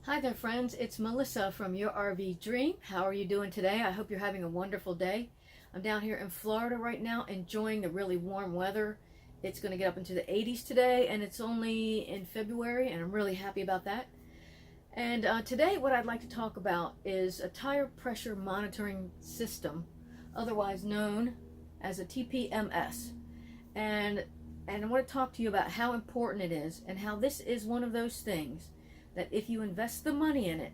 Hi there friends, it's Melissa from Your RV Dream. How are you doing today? I hope you're having a wonderful day. I'm down here in Florida right now enjoying the really warm weather. It's going to get up into the 80s today and it's only in February and I'm really happy about that. And today what I'd like to talk about is a tire pressure monitoring system, otherwise known as a TPMS. And I want to talk to you about how important it is and how this is one of those things that if you invest the money in it,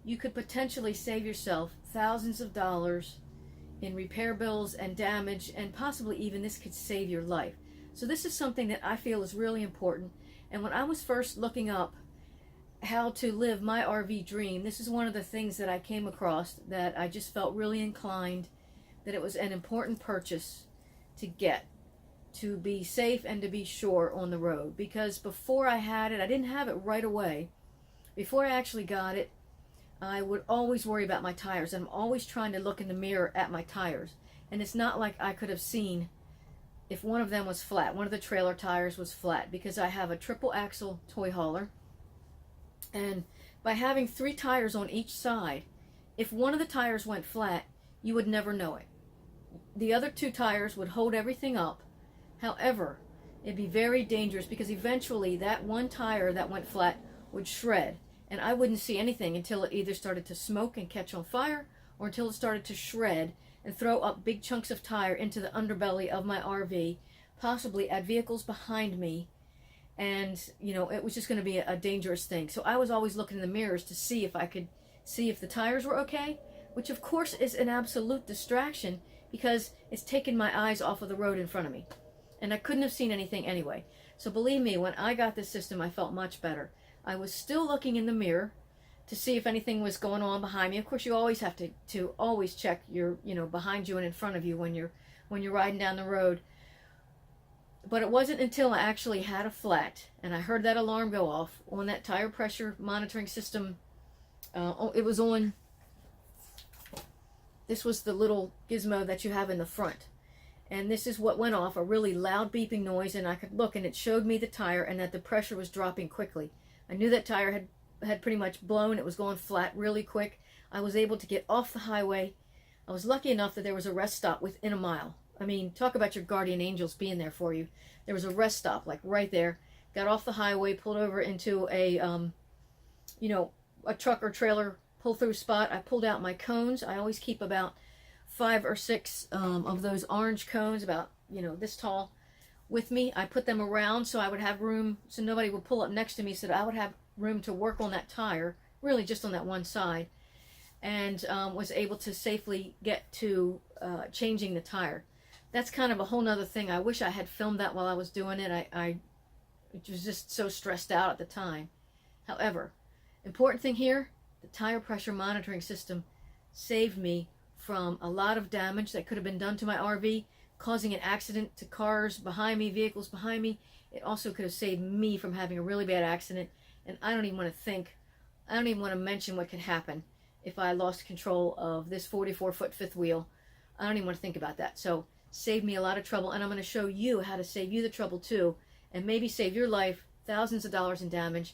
you could potentially save yourself thousands of dollars in repair bills and damage, and possibly even this could save your life. So this is something that I feel is really important. And when I was first looking up how to live my RV dream, this is one of the things that I came across that I just felt really inclined that it was an important purchase to get, to be safe and to be sure on the road. Because before I had it, I didn't have it right away. Before I actually got it, I would always worry about my tires. I'm always trying to look in the mirror at my tires. And it's not like I could have seen if one of them was flat. One of the trailer tires was flat because I have a triple axle toy hauler. And by having 3 tires on each side, if one of the tires went flat, you would never know it. The other 2 tires would hold everything up. However, it'd be very dangerous because eventually that one tire that went flat would shred, and I wouldn't see anything until it either started to smoke and catch on fire or until it started to shred and throw up big chunks of tire into the underbelly of my RV, possibly at vehicles behind me. And it was just going to be a dangerous thing. So I was always looking in the mirrors to see if I could see if the tires were okay, which of course is an absolute distraction because it's taken my eyes off of the road in front of me. And I couldn't have seen anything anyway. So believe me, when I got this system, I felt much better. I was still looking in the mirror to see if anything was going on behind me. Of course, you always have to always check your, behind you and in front of you when you're riding down the road. But it wasn't until I actually had a flat and I heard that alarm go off on that tire pressure monitoring system. It was on, this was the little gizmo that you have in the front. And this is what went off, a really loud beeping noise, and I could look and it showed me the tire and that the pressure was dropping quickly. I knew that tire had pretty much blown. It was going flat really quick. I was able to get off the highway. I was lucky enough that there was a rest stop within a mile. I mean, talk about your guardian angels being there for you. There was a rest stop like right there. Got off the highway, pulled over into a truck or trailer pull-through spot. I pulled out my cones. I always keep about 5 or 6 of those orange cones, about this tall, with me. I put them around so I would have room, so nobody would pull up next to me, so that I would have room to work on that tire, really just on that one side, and was able to safely get to changing the tire. That's kind of a whole nother thing. I wish I had filmed that while I was doing it. I was just so stressed out at the time. However, important thing here, the tire pressure monitoring system saved me from a lot of damage that could have been done to my RV, causing an accident to cars behind me, vehicles behind me. It also could have saved me from having a really bad accident, and I don't even want to mention what could happen if I lost control of this 44-foot fifth wheel. I don't even want to think about that. So saved me a lot of trouble, and I'm going to show you how to save you the trouble too, and maybe save your life thousands of dollars in damage,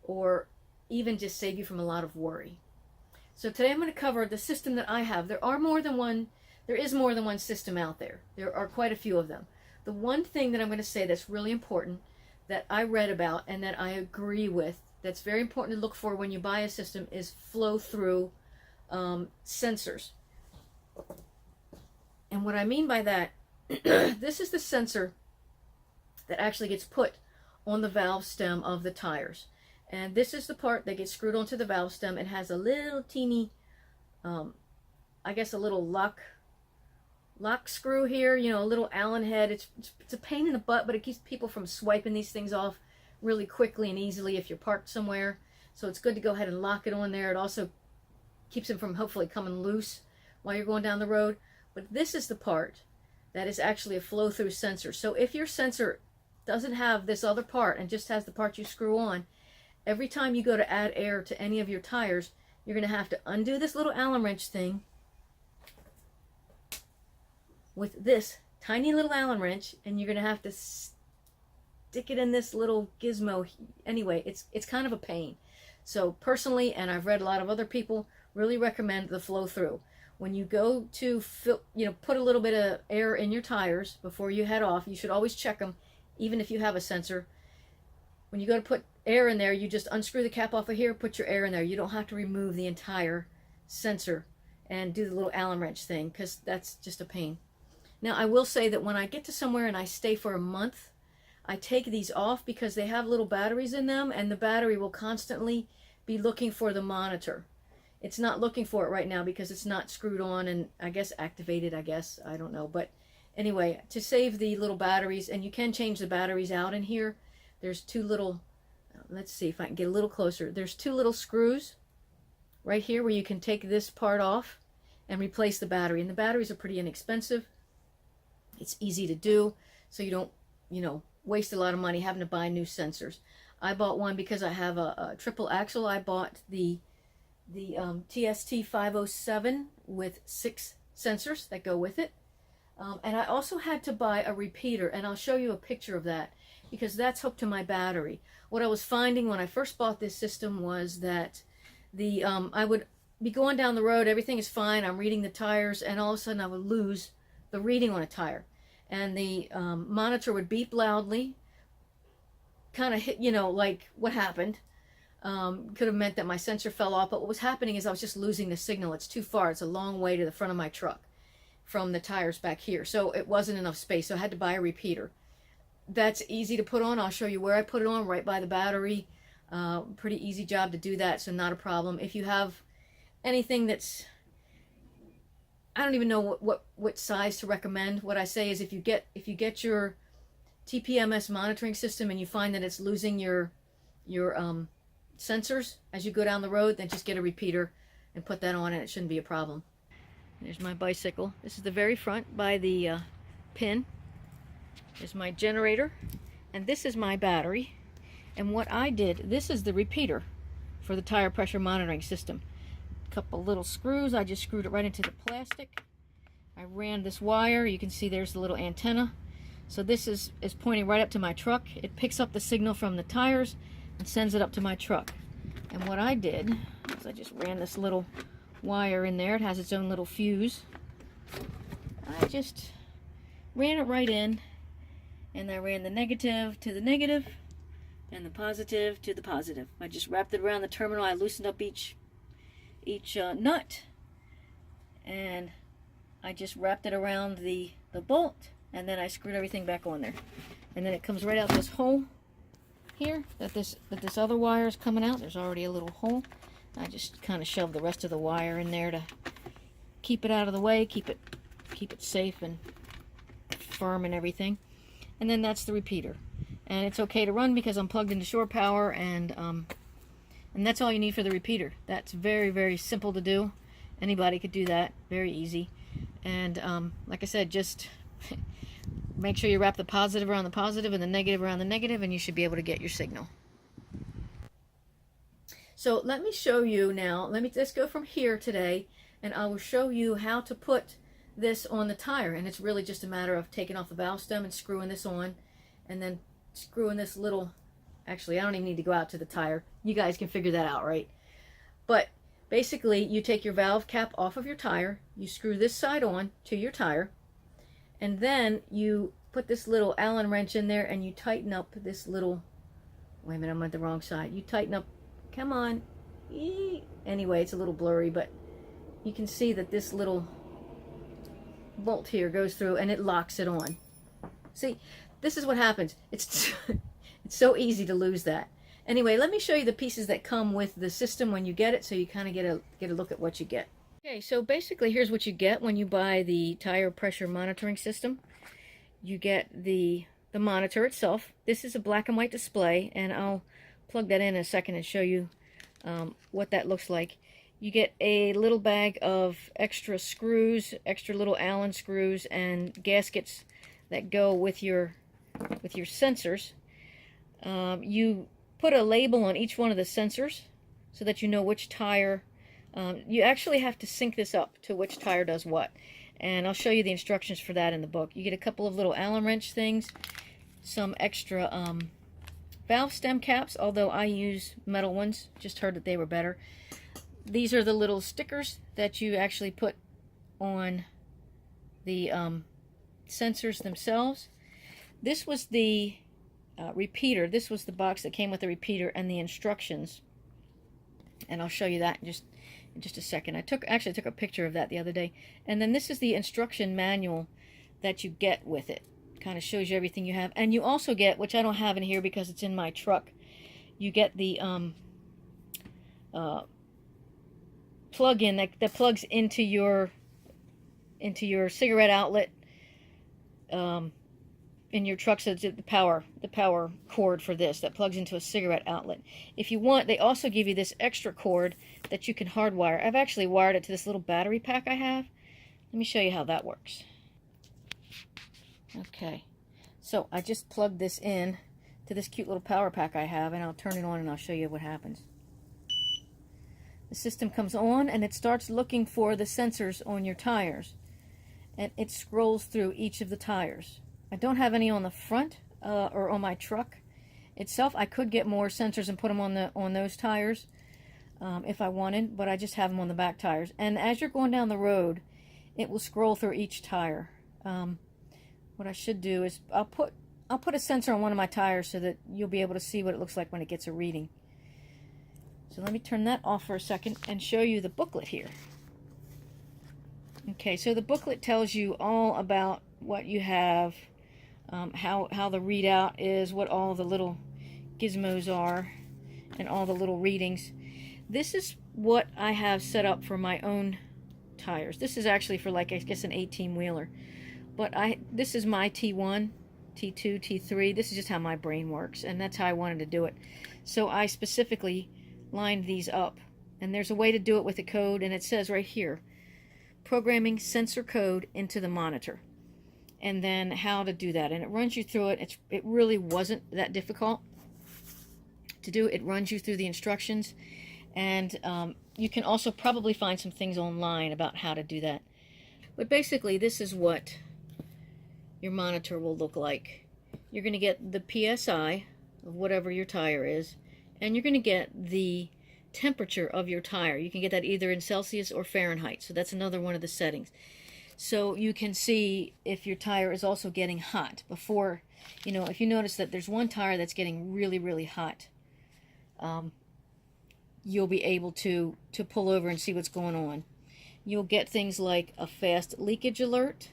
or even just save you from a lot of worry. So today I'm going to cover the system that I have. There is more than one system out there. There are quite a few of them. The one thing that I'm going to say that's really important, that I read about and that I agree with, that's very important to look for when you buy a system, is flow-through sensors. And what I mean by that, this is the sensor that actually gets put on the valve stem of the tires. And this is the part that gets screwed onto the valve stem. It has a little teeny, I guess a little lock screw here, a little Allen head. It's a pain in the butt, but it keeps people from swiping these things off really quickly and easily if you're parked somewhere. So it's good to go ahead and lock it on there. It also keeps them from hopefully coming loose while you're going down the road. But this is the part that is actually a flow-through sensor. So if your sensor doesn't have this other part and just has the part you screw on, every time you go to add air to any of your tires, you're going to have to undo this little Allen wrench thing with this tiny little Allen wrench, and you're going to have to stick it in this little gizmo. Anyway, it's kind of a pain. So personally, and I've read a lot of other people, really recommend the Flowthrough. When you go to put a little bit of air in your tires before you head off, you should always check them, even if you have a sensor. When you go to put air in there, you just unscrew the cap off of here, put your air in there. You don't have to remove the entire sensor and do the little Allen wrench thing, because that's just a pain. Now, I will say that when I get to somewhere and I stay for a month, I take these off because they have little batteries in them, and the battery will constantly be looking for the monitor. It's not looking for it right now because it's not screwed on and I guess activated, I don't know. But anyway, to save the little batteries, and you can change the batteries out in here, there's two little, let's see if I can get a little closer. There's two little screws right here where you can take this part off and replace the battery. And the batteries are pretty inexpensive. It's easy to do, so you don't, waste a lot of money having to buy new sensors. I bought one because I have a triple axle. I bought the TST 507 with 6 sensors that go with it. And I also had to buy a repeater, and I'll show you a picture of that because that's hooked to my battery. What I was finding when I first bought this system was that I would be going down the road, everything is fine, I'm reading the tires, and all of a sudden I would lose the reading on a tire. And the monitor would beep loudly, kind of hit, like what happened. Could have meant that my sensor fell off, but what was happening is I was just losing the signal. It's too far. It's a long way to the front of my truck from the tires back here. So it wasn't enough space, so I had to buy a repeater. That's easy to put on. I'll show you where I put it on, right by the battery. Pretty easy job to do that, so not a problem. If you have anything that's, I don't even know what size to recommend. What I say is if you get your TPMS monitoring system and you find that it's losing your sensors as you go down the road, then just get a repeater and put that on, and it shouldn't be a problem. There's my bicycle. This is the very front by the pin. There's my generator, and this is my battery. And what I did, this is the repeater for the tire pressure monitoring system. A couple little screws, I just screwed it right into the plastic. I ran this wire, you can see there's the little antenna. So this is pointing right up to my truck. It picks up the signal from the tires and sends it up to my truck. And what I did is I just ran this little wire in there. It has its own little fuse. I just ran it right in, and I ran the negative to the negative and the positive to the positive. I just wrapped it around the terminal. I loosened up each nut, and I just wrapped it around the bolt, and then I screwed everything back on there. And then it comes right out this hole here that this other wire is coming out. There's already a little hole. I just kind of shoved the rest of the wire in there to keep it out of the way, keep it safe and firm and everything. And then that's the repeater. And it's okay to run because I'm plugged into shore power, and that's all you need for the repeater. That's very, very simple to do. Anybody could do that. Very easy. And like I said, just make sure you wrap the positive around the positive and the negative around the negative, and you should be able to get your signal. So let me show you now. Let's go from here today, and I will show you how to put this on the tire. And it's really just a matter of taking off the valve stem and screwing this on, and then screwing this little, actually I don't even need to go out to the tire. You guys can figure that out, right? But basically you take your valve cap off of your tire, you screw this side on to your tire, and then you put this little Allen wrench in there and you tighten up this little, wait a minute, I'm at the wrong side. You tighten up, come on. Anyway, it's a little blurry, but you can see that this little bolt here goes through and it locks it on. See, this is what happens. It's so easy to lose that. Anyway, let me show you the pieces that come with the system when you get it, so you kind of get a look at what you get. Okay, so basically here's what you get when you buy the tire pressure monitoring system. You get the monitor itself. This is a black and white display, and I'll plug that in a second and show you what that looks like. You get a little bag of extra screws, extra little Allen screws, and gaskets that go with your sensors. You put a label on each one of the sensors so that you know which tire. You actually have to sync this up to which tire does what, and I'll show you the instructions for that in the book. You get a couple of little Allen wrench things, some extra valve stem caps, although I use metal ones. Just heard that they were better. These are the little stickers that you actually put on the sensors themselves. This was the repeater. This was the box that came with the repeater and the instructions. And I'll show you that in just a second. I actually took a picture of that the other day. And then this is the instruction manual that you get with it. Kind of shows you everything you have. And you also get, which I don't have in here because it's in my truck, you get the plug-in that plugs into your cigarette outlet in your truck. So it's the power cord for this that plugs into a cigarette outlet. If you want, they also give you this extra cord that you can hardwire. I've actually wired it to this little battery pack I have. Let me show you how that works. Okay, so I just plugged this in to this cute little power pack I have, and I'll turn it on and I'll show you what happens. The system comes on and it starts looking for the sensors on your tires, and it scrolls through each of the tires. I don't have any on the front or on my truck itself. I could get more sensors and put them on those tires if I wanted, but I just have them on the back tires. And as you're going down the road, it will scroll through each tire. What I should do is I'll put a sensor on one of my tires so that you'll be able to see what it looks like when it gets a reading. So let me turn that off for a second and show you the booklet here. Okay, so the booklet tells you all about what you have, how the readout is, what all the little gizmos are, and all the little readings. This is what I have set up for my own tires. This is actually for, like, I guess an 18-wheeler. But this is my T1, T2, T3. This is just how my brain works, and that's how I wanted to do it. So I specifically lined these up. And there's a way to do it with the code, and it says right here, programming sensor code into the monitor. And then how to do that. And it runs you through it. It really wasn't that difficult to do. It runs you through the instructions. And you can also probably find some things online about how to do that. But basically, this is what your monitor will look like. You're going to get the PSI of whatever your tire is, and you're going to get the temperature of your tire. You can get that either in Celsius or Fahrenheit, so that's another one of the settings. So you can see if your tire is also getting hot. Before, if you notice that there's one tire that's getting really, really hot, you'll be able to pull over and see what's going on. You'll get things like a fast leakage alert.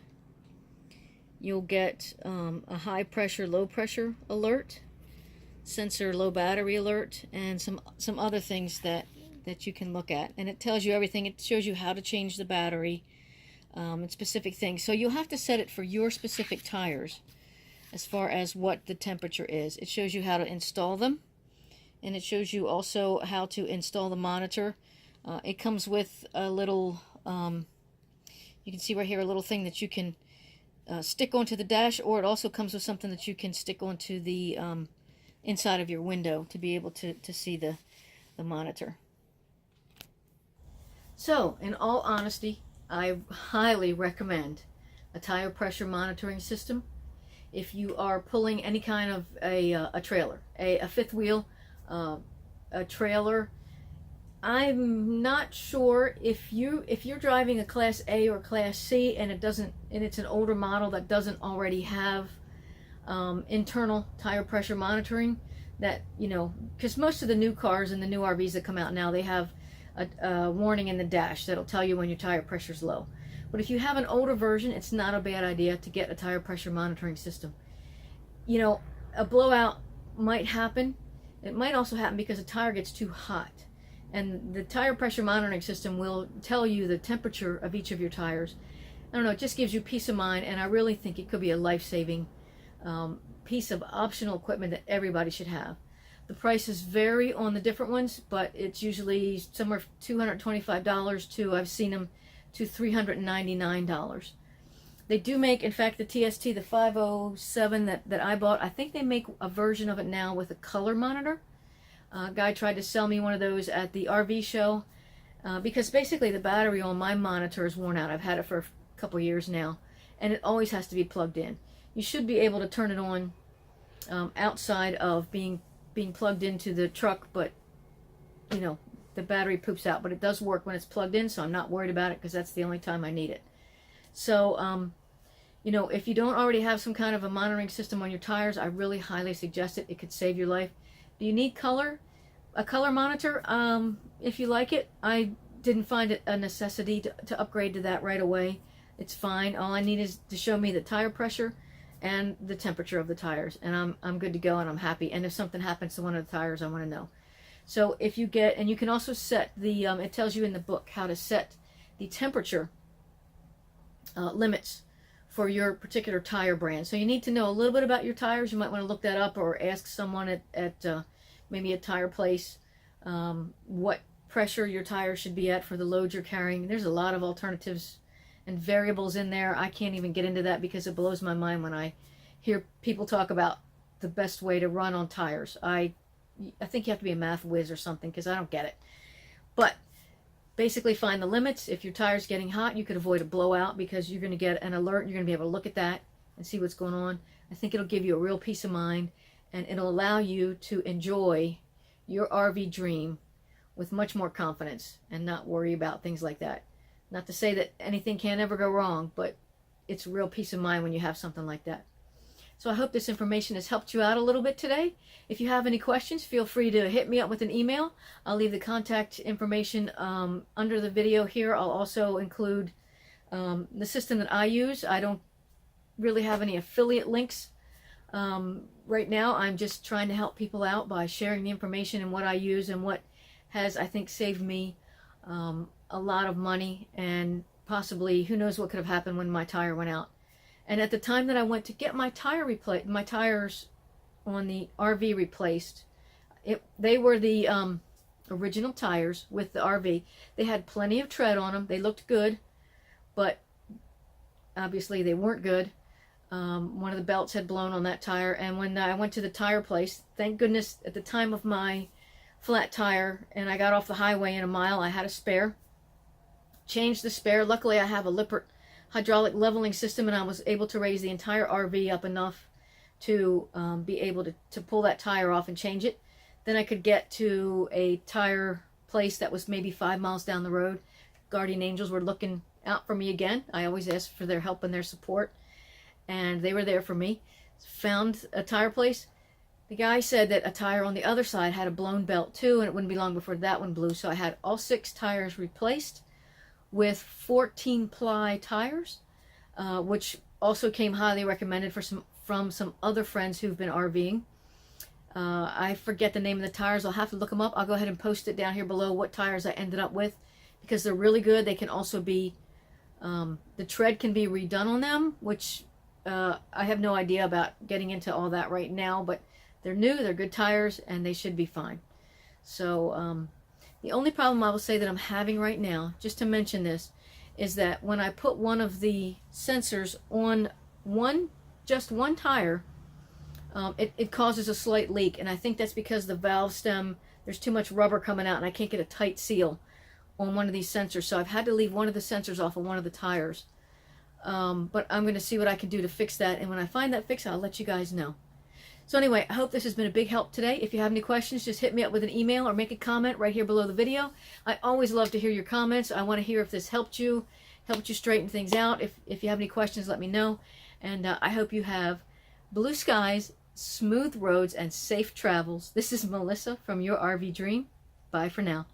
You'll get a high pressure, low pressure alert, sensor low battery alert, and some other things that you can look at. And it tells you everything. It shows you how to change the battery and specific things. So you'll have to set it for your specific tires as far as what the temperature is. It shows you how to install them, and it shows you also how to install the monitor. It comes with a little, you can see right here, a little thing that you can stick onto the dash, or it also comes with something that you can stick onto the inside of your window to be able to see the monitor. So, in all honesty, I highly recommend a tire pressure monitoring system if you are pulling any kind of a trailer, a fifth wheel, a trailer. I'm not sure if you're driving a Class A or Class C and it's an older model that doesn't already have internal tire pressure monitoring, that because most of the new cars and the new RVs that come out now, they have a warning in the dash that'll tell you when your tire pressure is low. But if you have an older version, it's not a bad idea to get a tire pressure monitoring system. A blowout might happen. It might also happen because the tire gets too hot. And the tire pressure monitoring system will tell you the temperature of each of your tires. I don't know, it just gives you peace of mind, and I really think it could be a life-saving piece of optional equipment that everybody should have. The prices vary on the different ones, but it's usually somewhere $225 to, I've seen them, to $399. They do make, in fact, the TST, the 507 that I bought, I think they make a version of it now with a color monitor. A guy tried to sell me one of those at the RV show because basically the battery on my monitor is worn out. I've had it for a couple years now, and it always has to be plugged in. You should be able to turn it on outside of being being plugged into the truck, but you know, the battery poops out. But it does work when it's plugged in, so I'm not worried about it because that's the only time I need it. So you know, if you don't already have some kind of a monitoring system on your tires, I really highly suggest it. It could save your life. Do you need color? A color monitor? If you like it. I didn't find it a necessity to upgrade to that right away. It's fine. All I need is to show me the tire pressure and the temperature of the tires, and I'm good to go, and I'm happy. And if something happens to one of the tires, I want to know. So if you get, and you can also set the, it tells you in the book how to set the temperature limits for your particular tire brand. So you need to know a little bit about your tires. You might want to look that up or ask someone at maybe a tire place what pressure your tires should be at for the load you're carrying. There's a lot of alternatives and variables in there. I can't even get into that because it blows my mind when I hear people talk about the best way to run on tires. I think you have to be a math whiz or something because I don't get it. But basically find the limits. If your tire's getting hot, you could avoid a blowout because you're going to get an alert. You're going to be able to look at that and see what's going on. I think it'll give you a real peace of mind, and it'll allow you to enjoy your RV dream with much more confidence and not worry about things like that. Not to say that anything can ever go wrong, but it's real peace of mind when you have something like that. So I hope this information has helped you out a little bit today. If you have any questions, feel free to hit me up with an email. I'll leave the contact information under the video here. I'll also include the system that I use. I don't really have any affiliate links right now. I'm just trying to help people out by sharing the information and what I use and what has, I think, saved me a lot of money, and possibly who knows what could have happened when my tire went out. And at the time that I went to get my tires on the RV replaced, they were the original tires with the RV. They had plenty of tread on them. They looked good, but obviously they weren't good. One of the belts had blown on that tire, and when I went to the tire place, thank goodness at the time of my flat tire and I got off the highway in a mile, I had a spare. Changed the spare. Luckily I have a Lippert hydraulic leveling system, and I was able to raise the entire RV up enough to be able to pull that tire off and change it. Then I could get to a tire place that was maybe 5 miles down the road. Guardian angels were looking out for me again. I always ask for their help and their support, and they were there for me. Found a tire place. The guy said that a tire on the other side had a blown belt too, and it wouldn't be long before that one blew. So I had all 6 tires replaced with 14 ply tires, which also came highly recommended from some other friends who've been RVing. I forget the name of the tires. I'll have to look them up. I'll go ahead and post it down here below what tires I ended up with, because they're really good. They can also be, the tread can be redone on them, which I have no idea about getting into all that right now, but they're new, they're good tires, and they should be fine. So the only problem I will say that I'm having right now, just to mention this, is that when I put one of the sensors on just one tire, it causes a slight leak, and I think that's because the valve stem, there's too much rubber coming out and I can't get a tight seal on one of these sensors, so I've had to leave one of the sensors off of one of the tires. But I'm going to see what I can do to fix that, and when I find that fix, I'll let you guys know. So anyway, I hope this has been a big help today. If you have any questions, just hit me up with an email or make a comment right here below the video. I always love to hear your comments. I want to hear if this helped you straighten things out. If you have any questions, let me know. And I hope you have blue skies, smooth roads, and safe travels. This is Melissa from Your RV Dream. Bye for now.